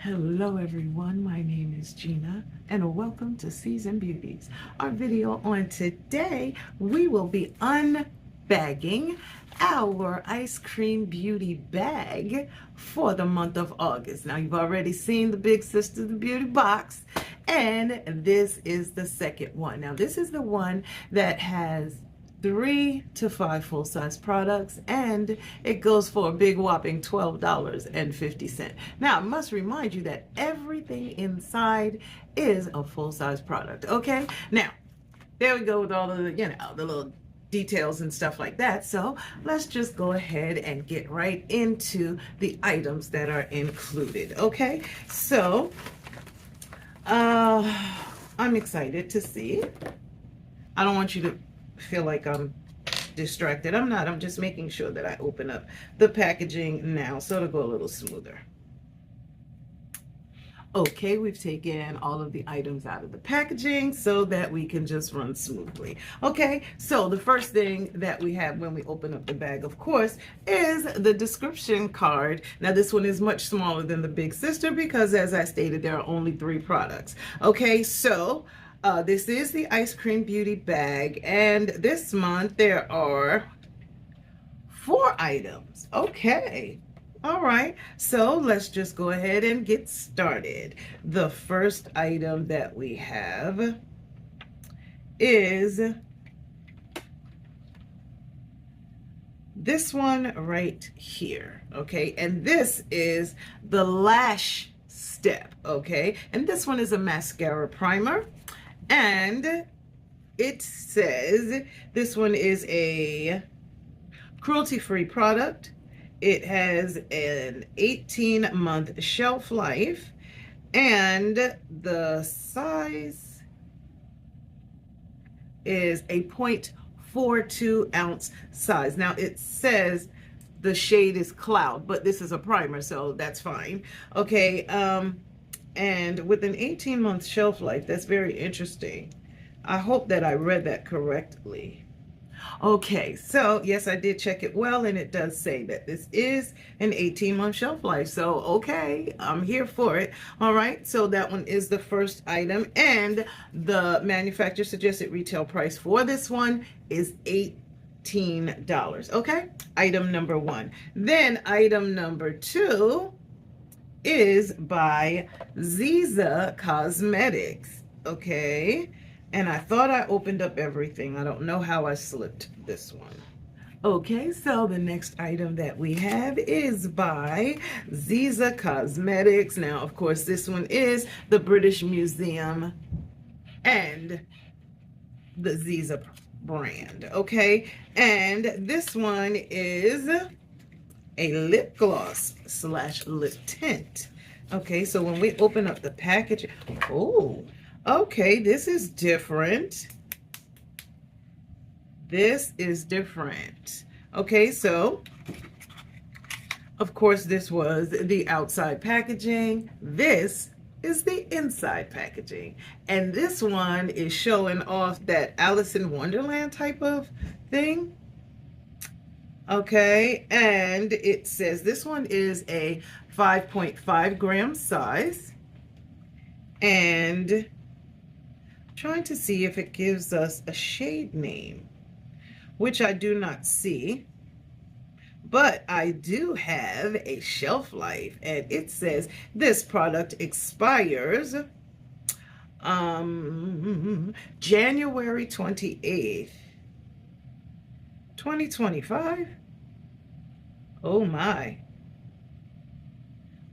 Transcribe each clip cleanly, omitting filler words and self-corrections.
Hello everyone, my name is Gina and welcome to Seasoned Beauties. Our video on today, we will be unbagging our Ice Cream Beauty bag for the month of August. Now you've already seen the Big Sister the Beauty box, and this is the second one. Now this is the one that has 3 to 5 full-size products, and it goes for a big whopping $12.50. Now I must remind you that everything inside is a full-size product. Okay, now there we go with all of the the little details and stuff like that. So let's just go ahead and get right into the items that are included. Okay, so I'm excited to see. I don't want you to feel like I'm distracted. I'm not. I'm just making sure that I open up the packaging now so it'll go a little smoother. Okay, we've taken all of the items out of the packaging so that we can just run smoothly. Okay, so the first thing that we have when we open up the bag, of course, is the description card. Now this one is much smaller than the Big Sister because, as I stated, there are only 3 products. Okay, so this is the Ice Cream Beauty bag, and this month there are 4 items. Okay. All right, so let's just go ahead and get started. The first item that we have is this one right here, okay? And this is the Lash Step, okay? And this one is a mascara primer. And it says this one is a cruelty-free product. It has an 18-month shelf life, and the size is a 0.42 ounce size. Now it says the shade is Cloud, but this is a primer, so that's fine. Okay, and with an 18-month shelf life, that's very interesting. I hope that I read that correctly. Okay, so yes, I did check it well, and it does say that this is an 18-month shelf life. So, okay, I'm here for it. All right, so that one is the first item, and the manufacturer suggested retail price for this one is $18. Okay, item number 1. Then item number 2 is by Ziza Cosmetics. Okay, and I thought I opened up everything. I don't know how I slipped this one. Okay, so the next item that we have is by Ziza Cosmetics. Now, of course, this one is the British Museum and the Ziza brand. Okay, and this one is a lip gloss / lip tint. Okay, so when we open up the package, oh, okay, this is different. This is different. Okay, so of course this was the outside packaging. This is the inside packaging, and this one is showing off that Alice in Wonderland type of thing. Okay, and it says this one is a 5.5 gram size, and trying to see if it gives us a shade name, which I do not see, but I do have a shelf life, and it says this product expires January 28th. 2025? Oh my.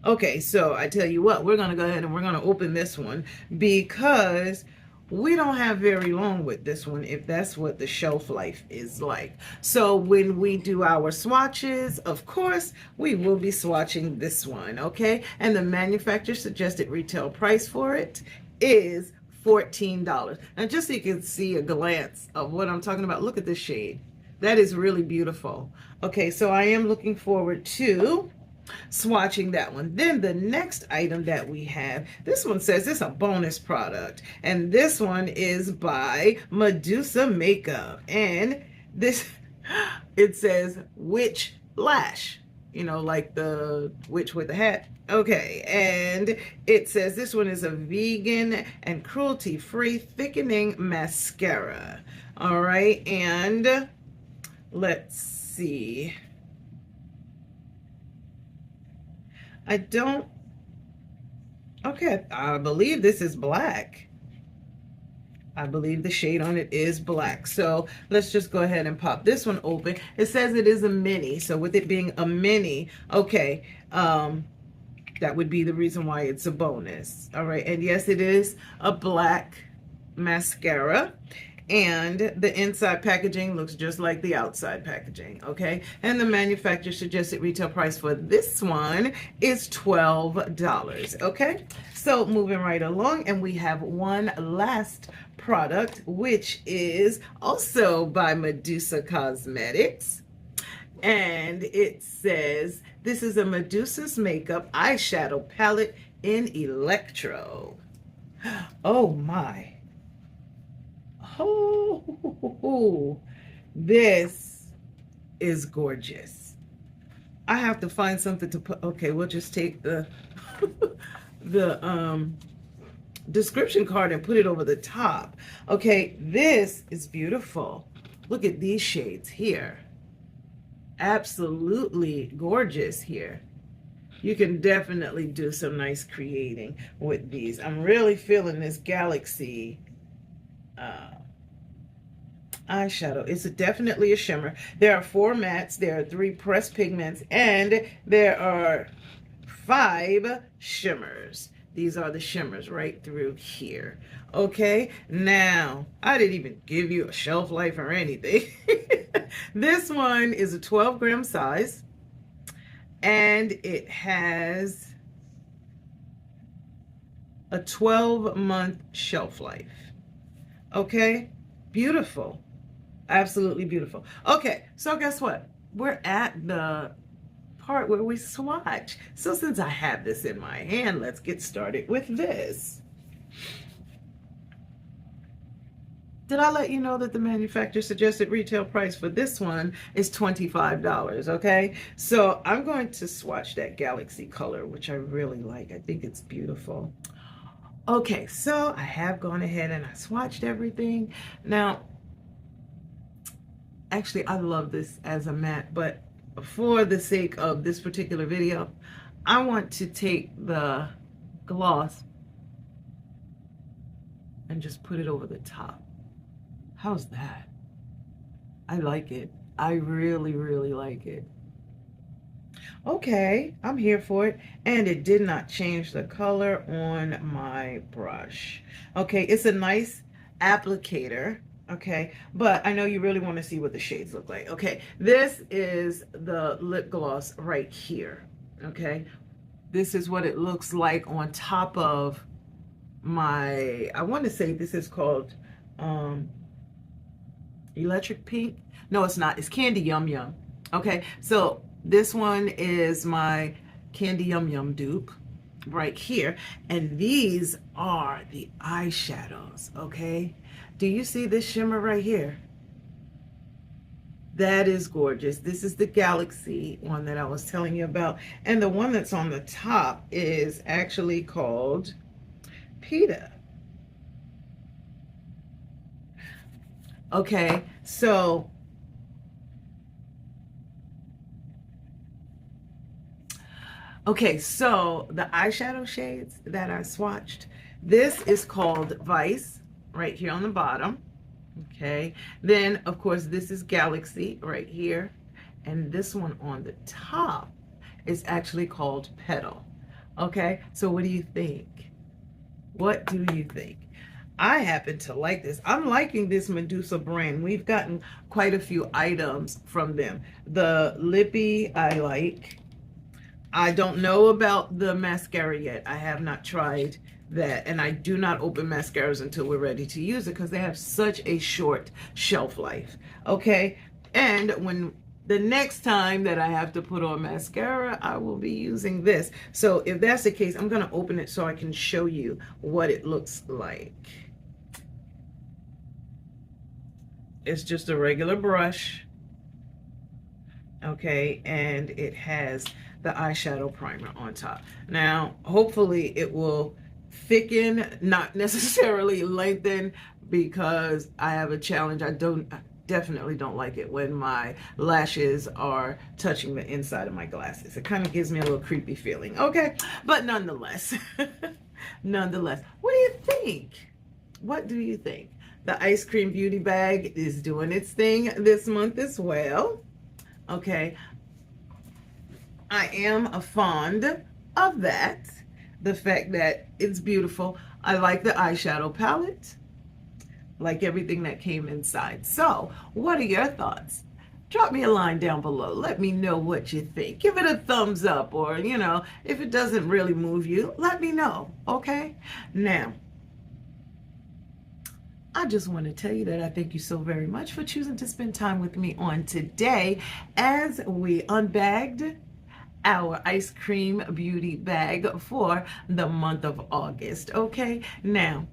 Okay, so I tell you what, we're going to go ahead and we're going to open this one because we don't have very long with this one, if that's what the shelf life is like. So when we do our swatches, of course, we will be swatching this one, okay? And the manufacturer suggested retail price for it is $14. Now, just so you can see a glance of what I'm talking about, look at this shade. That is really beautiful. Okay, so I am looking forward to swatching that one. Then the next item that we have, this one says it's a bonus product, and this one is by Medusa Makeup, and this, it says Witch Lash. you know, like the witch with the hat. Okay, and it says this one is a vegan and cruelty-free thickening mascara. All right, and let's see. I don't, okay, I believe this is black. I believe the shade on it is black. So let's just go ahead and pop this one open. It says it is a mini. So with it being a mini, okay, that would be the reason why it's a bonus. All right. And yes, it is a black mascara. And the inside packaging looks just like the outside packaging, okay? And the manufacturer suggested retail price for this one is $12, okay? So moving right along, and we have one last product, which is also by Medusa Cosmetics. And it says, this is a Medusa's Makeup Eyeshadow Palette in Electro. Oh my. Oh, this is gorgeous. I have to find something to put. Okay, we'll just take the the description card and put it over the top. Okay, this is beautiful. Look at these shades here. Absolutely gorgeous here. You can definitely do some nice creating with these. I'm really feeling this Galaxy eyeshadow. It's definitely a shimmer. There are 4 mattes, there are 3 pressed pigments, and there are 5 shimmers. These are the shimmers right through here. Okay, now I didn't even give you a shelf life or anything. This one is a 12-gram size, and it has a 12-month shelf life. Okay, beautiful. Absolutely beautiful. Okay, so guess what? We're at the part where we swatch. So since I have this in my hand, let's get started with this. Did I let you know that the manufacturer suggested retail price for this one is $25, okay? So I'm going to swatch that Galaxy color, which I really like. I think it's beautiful. Okay, so I have gone ahead and I swatched everything. Now, actually, I love this as a matte, but for the sake of this particular video, I want to take the gloss and just put it over the top. How's that? I like it. I really, really like it. Okay, I'm here for it. And it did not change the color on my brush. Okay, it's a nice applicator. Okay, but I know you really want to see what the shades look like. Okay, this is the lip gloss right here. Okay, this is what it looks like on top of my, I want to say this is called Electric Pink. No, it's not. It's Candy Yum Yum. Okay, so this one is my Candy Yum Yum dupe right here. And these are the eyeshadows, okay? Do you see this shimmer right here? That is gorgeous. This is the Galaxy one that I was telling you about. And the one that's on the top is actually called Pita. Okay, so the eyeshadow shades that I swatched, this is called Vice right here on the bottom. Okay, then of course this is Galaxy right here, and this one on the top is actually called Petal. Okay, so what do you think? What do you think? I happen to like this. I'm liking this Medusa brand. We've gotten quite a few items from them. The lippy I like. I don't know about the mascara yet. I have not tried that, and I do not open mascaras until we're ready to use it because they have such a short shelf life. Okay, and when the next time that I have to put on mascara, I will be using this. So if that's the case, I'm going to open it so I can show you what it looks like. It's just a regular brush. Okay, and it has the eyeshadow primer on top. Now, hopefully it will thicken, not necessarily lengthen, because I have a challenge. I definitely don't like it when my lashes are touching the inside of my glasses. It kind of gives me a little creepy feeling. Okay, but nonetheless, nonetheless, what do you think? What do you think? The Ice Cream Beauty Bag is doing its thing this month as well. Okay, I am a fond of that. The fact that it's beautiful. I like the eyeshadow palette, like everything that came inside. So, what are your thoughts? Drop me a line down below. Let me know what you think. Give it a thumbs up, or, if it doesn't really move you, let me know, okay? Now, I just want to tell you that I thank you so very much for choosing to spend time with me on today as we unbagged our Ice Cream Beauty Bag for the month of August. Okay, now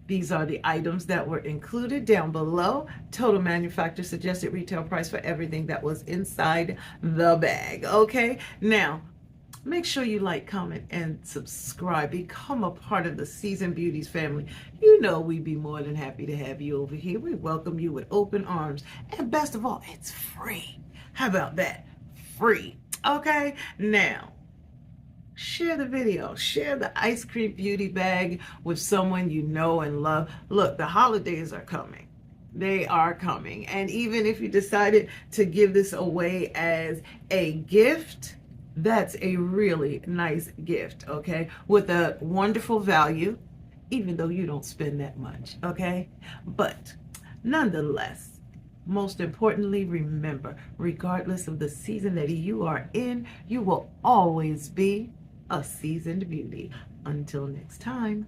these are the items that were included down below. Total manufacturer suggested retail price for everything that was inside the bag. Okay, now make sure you like, comment, and subscribe. Become a part of the Seasoned Beauties family. You know we'd be more than happy to have you over here. We welcome you with open arms. And best of all, it's free. How about that? Free. Okay? Now, share the video. Share the Ice Cream Beauty Bag with someone you know and love. Look, the holidays are coming. They are coming. And even if you decided to give this away as a gift, that's a really nice gift, okay? With a wonderful value, even though you don't spend that much, okay? But nonetheless, most importantly, remember, regardless of the season that you are in, you will always be a seasoned beauty. Until next time.